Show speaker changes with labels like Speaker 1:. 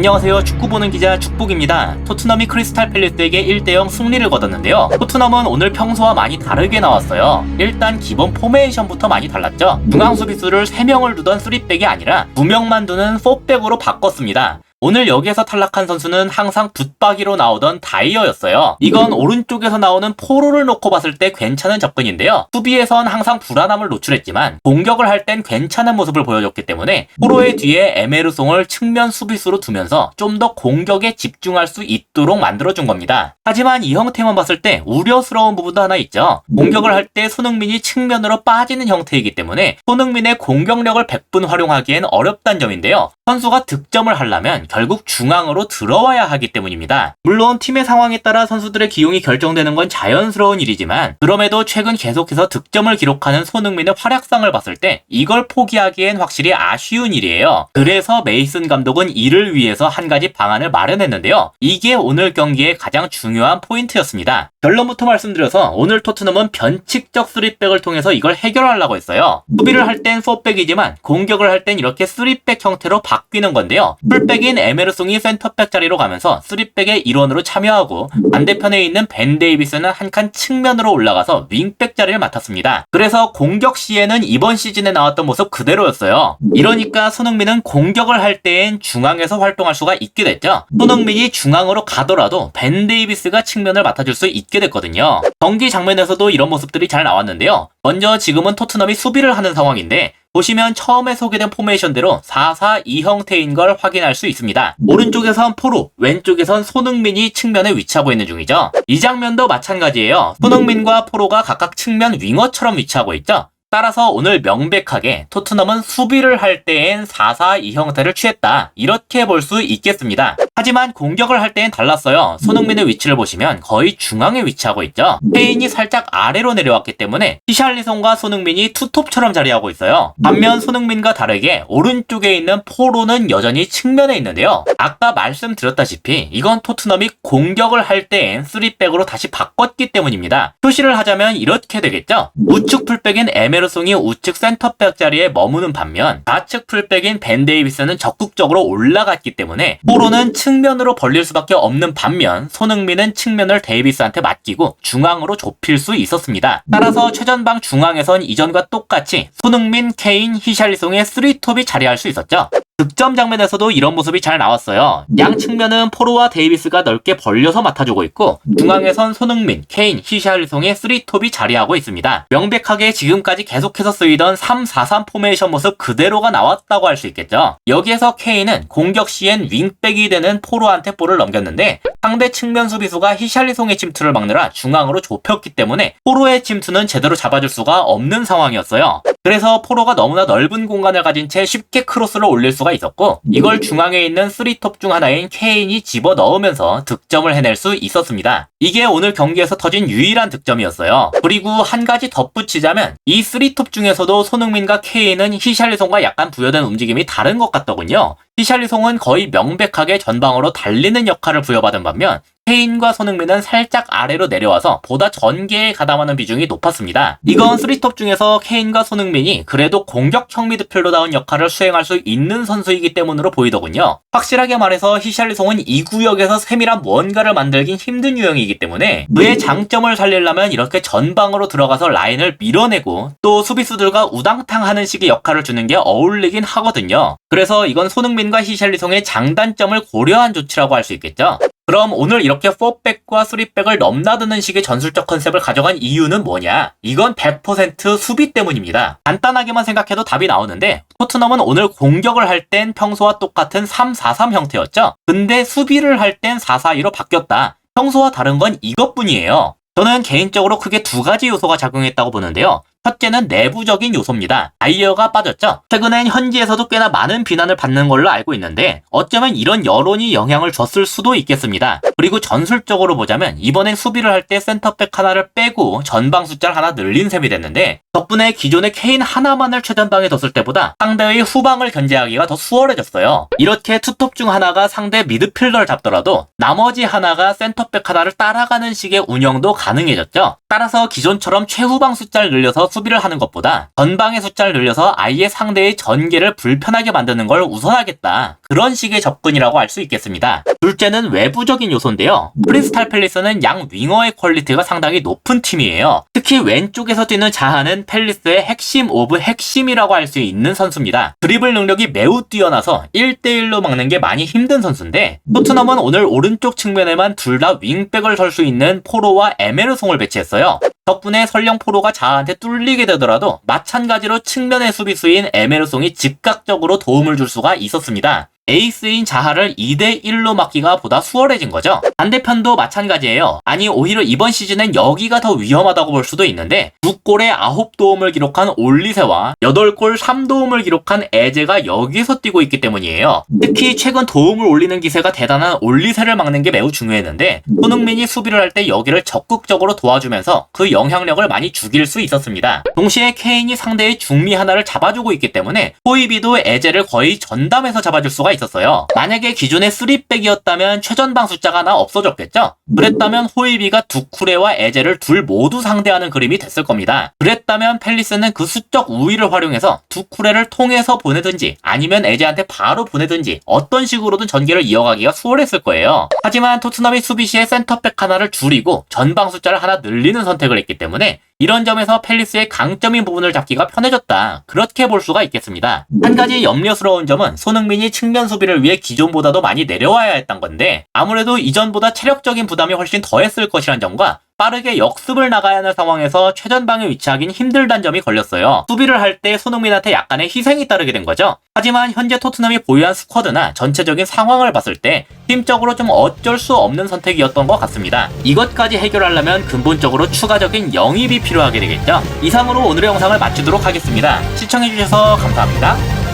Speaker 1: 안녕하세요. 축구 보는 기자 축복입니다. 토트넘이 크리스탈 팰리스에게 1대0 승리를 거뒀는데요. 토트넘은 오늘 평소와 많이 다르게 나왔어요. 일단 기본 포메이션부터 많이 달랐죠. 중앙 수비수를 3명을 두던 3백이 아니라 2명만 두는 4백으로 바꿨습니다. 오늘 여기에서 탈락한 선수는 항상 붙박이로 나오던 다이어였어요. 이건 오른쪽에서 나오는 포로를 놓고 봤을 때 괜찮은 접근인데요. 수비에선 항상 불안함을 노출했지만 공격을 할 땐 괜찮은 모습을 보여줬기 때문에 포로의 뒤에 에메르송을 측면 수비수로 두면서 좀 더 공격에 집중할 수 있도록 만들어준 겁니다. 하지만 이 형태만 봤을 때 우려스러운 부분도 하나 있죠. 공격을 할 때 손흥민이 측면으로 빠지는 형태이기 때문에 손흥민의 공격력을 100분 활용하기엔 어렵다는 점인데요. 선수가 득점을 하려면 결국 중앙으로 들어와야 하기 때문입니다. 물론 팀의 상황에 따라 선수들의 기용이 결정되는 건 자연스러운 일이지만 그럼에도 최근 계속해서 득점을 기록하는 손흥민의 활약상을 봤을 때 이걸 포기하기엔 확실히 아쉬운 일이에요. 그래서 메이슨 감독은 이를 위해서 한 가지 방안을 마련했는데요. 이게 오늘 경기의 가장 중요한 포인트였습니다. 결론부터 말씀드려서 오늘 토트넘은 변칙적 3백을 통해서 이걸 해결하려고 했어요. 수비를 할 땐 4백이지만 공격을 할 땐 이렇게 3백 형태로 바뀌는 건데요. 풀백인 에메르송이 센터백 자리로 가면서 3백의 일원으로 참여하고 반대편에 있는 벤 데이비스는 한 칸 측면으로 올라가서 윙백 자리를 맡았습니다. 그래서 공격 시에는 이번 시즌에 나왔던 모습 그대로였어요. 이러니까 손흥민은 공격을 할 때엔 중앙에서 활동할 수가 있게 됐죠. 손흥민이 중앙으로 가더라도 벤 데이비스가 측면을 맡아줄 수 있게 됐거든요. 경기 장면에서도 이런 모습들이 잘 나왔는데요. 먼저 지금은 토트넘이 수비를 하는 상황인데 보시면 처음에 소개된 포메이션대로 4-4-2 형태인 걸 확인할 수 있습니다. 오른쪽에선 포로, 왼쪽에선 손흥민이 측면에 위치하고 있는 중이죠. 이 장면도 마찬가지예요. 손흥민과 포로가 각각 측면 윙어처럼 위치하고 있죠. 따라서 오늘 명백하게 토트넘은 수비를 할 때엔 4-4-2 형태를 취했다. 이렇게 볼 수 있겠습니다. 하지만 공격을 할 때엔 달랐어요. 손흥민의 위치를 보시면 거의 중앙에 위치하고 있죠. 케인이 살짝 아래로 내려왔기 때문에 히샬리송과 손흥민이 투톱처럼 자리하고 있어요. 반면 손흥민과 다르게 오른쪽에 있는 포로는 여전히 측면에 있는데요. 아까 말씀드렸다시피 이건 토트넘이 공격을 할 때엔 3백으로 다시 바꿨기 때문입니다. 표시를 하자면 이렇게 되겠죠. 우측 풀백인 에메르송이 우측 센터백 자리에 머무는 반면 좌측 풀백인 벤 데이비스는 적극적으로 올라갔기 때문에 포로는 측면으로 벌릴 수밖에 없는 반면 손흥민은 측면을 데이비스한테 맡기고 중앙으로 좁힐 수 있었습니다. 따라서 최전방 중앙에선 이전과 똑같이 손흥민, 케인, 히샬리송의 3톱이 자리할 수 있었죠. 득점 장면에서도 이런 모습이 잘 나왔어요. 양 측면은 포로와 데이비스가 넓게 벌려서 맡아주고 있고 중앙에선 손흥민, 케인, 히샬리송의 3톱이 자리하고 있습니다. 명백하게 지금까지 계속해서 쓰이던 3-4-3 포메이션 모습 그대로가 나왔다고 할 수 있겠죠. 여기에서 케인은 공격 시엔 윙백이 되는 포로한테 볼을 넘겼는데 상대 측면 수비수가 히샬리송의 침투를 막느라 중앙으로 좁혔기 때문에 포로의 침투는 제대로 잡아줄 수가 없는 상황이었어요. 그래서 포로가 너무나 넓은 공간을 가진 채 쉽게 크로스를 올릴 수가 있었고 이걸 중앙에 있는 3톱 중 하나인 케인이 집어넣으면서 득점을 해낼 수 있었습니다. 이게 오늘 경기에서 터진 유일한 득점이었어요. 그리고 한 가지 덧붙이자면 이 3톱 중에서도 손흥민과 케인은 히샬리송과 약간 부여된 움직임이 다른 것 같더군요. 히샬리송은 거의 명백하게 전방으로 달리는 역할을 부여받은 반면 케인과 손흥민은 살짝 아래로 내려와서 보다 전개에 가담하는 비중이 높았습니다. 이건 3톱 중에서 케인과 손흥민이 그래도 공격형 미드필더다운 역할을 수행할 수 있는 선수이기 때문으로 보이더군요. 확실하게 말해서 히샬리송은 이 구역에서 세밀한 무언가를 만들긴 힘든 유형이기 때문에 그의 장점을 살리려면 이렇게 전방으로 들어가서 라인을 밀어내고 또 수비수들과 우당탕하는 식의 역할을 주는 게 어울리긴 하거든요. 그래서 이건 손흥민과 히샬리송의 장단점을 고려한 조치라고 할 수 있겠죠. 그럼 오늘 이렇게 4백과 3백을 넘나드는 식의 전술적 컨셉을 가져간 이유는 뭐냐? 이건 100% 수비 때문입니다. 간단하게만 생각해도 답이 나오는데 토트넘은 오늘 공격을 할 땐 평소와 똑같은 3-4-3 형태였죠? 근데 수비를 할 땐 4-4-2로 바뀌었다. 평소와 다른 건 이것뿐이에요. 저는 개인적으로 크게 두 가지 요소가 작용했다고 보는데요. 첫째는 내부적인 요소입니다. 다이어가 빠졌죠. 최근엔 현지에서도 꽤나 많은 비난을 받는 걸로 알고 있는데 어쩌면 이런 여론이 영향을 줬을 수도 있겠습니다. 그리고 전술적으로 보자면 이번엔 수비를 할 때 센터백 하나를 빼고 전방 숫자를 하나 늘린 셈이 됐는데 덕분에 기존의 케인 하나만을 최전방에 뒀을 때보다 상대의 후방을 견제하기가 더 수월해졌어요. 이렇게 투톱 중 하나가 상대 미드필더를 잡더라도 나머지 하나가 센터백 하나를 따라가는 식의 운영도 가능해졌죠. 따라서 기존처럼 최후방 숫자를 늘려서 수비를 하는 것보다 전방의 숫자를 늘려서 아예 상대의 전개를 불편하게 만드는 걸 우선하겠다. 그런 식의 접근이라고 할 수 있겠습니다. 둘째는 외부적인 요소인데요. 크리스탈 팰리스는 양 윙어의 퀄리티가 상당히 높은 팀이에요. 특히 왼쪽에서 뛰는 자하는 팰리스의 핵심 오브 핵심이라고 할 수 있는 선수입니다. 드리블 능력이 매우 뛰어나서 1대1로 막는 게 많이 힘든 선수인데 토트넘은 오늘 오른쪽 측면에만 둘 다 윙백을 설 수 있는 포로와 에메르송을 배치했어요. 덕분에 설령 포로가 자아한테 뚫리게 되더라도 마찬가지로 측면의 수비수인 에메르송이 즉각적으로 도움을 줄 수가 있었습니다. 에이스인 자하를 2대1로 막기가 보다 수월해진 거죠. 반대편도 마찬가지예요. 아니 오히려 이번 시즌엔 여기가 더 위험하다고 볼 수도 있는데 2골에 9도움을 기록한 올리세와 8골 3도움을 기록한 에제가 여기서 뛰고 있기 때문이에요. 특히 최근 도움을 올리는 기세가 대단한 올리세를 막는 게 매우 중요했는데 손흥민이 수비를 할 때 여기를 적극적으로 도와주면서 그 영향력을 많이 죽일 수 있었습니다. 동시에 케인이 상대의 중미 하나를 잡아주고 있기 때문에 호이비도 에제를 거의 전담해서 잡아줄 수가 있었어요. 만약에 기존의 3백이었다면 최전방 숫자가 하나 없어졌겠죠? 그랬다면 호이비가 두쿠레와 에제를 둘 모두 상대하는 그림이 됐을 겁니다. 그랬다면 팰리스는 그 수적 우위를 활용해서 두쿠레를 통해서 보내든지 아니면 에제한테 바로 보내든지 어떤 식으로든 전개를 이어가기가 수월했을 거예요. 하지만 토트넘이 수비 시에 센터백 하나를 줄이고 전방 숫자를 하나 늘리는 선택을 했기 때문에 이런 점에서 팰리스의 강점인 부분을 잡기가 편해졌다. 그렇게 볼 수가 있겠습니다. 한 가지 염려스러운 점은 손흥민이 측면 수비를 위해 기존보다도 많이 내려와야 했던 건데 아무래도 이전보다 체력적인 부담이 훨씬 더했을 것이란 점과 빠르게 역습을 나가야 하는 상황에서 최전방에 위치하긴 힘들다는 점이 걸렸어요. 수비를 할 때 손흥민한테 약간의 희생이 따르게 된 거죠. 하지만 현재 토트넘이 보유한 스쿼드나 전체적인 상황을 봤을 때 팀적으로 좀 어쩔 수 없는 선택이었던 것 같습니다. 이것까지 해결하려면 근본적으로 추가적인 영입이 필요하게 되겠죠. 이상으로 오늘의 영상을 마치도록 하겠습니다. 시청해주셔서 감사합니다.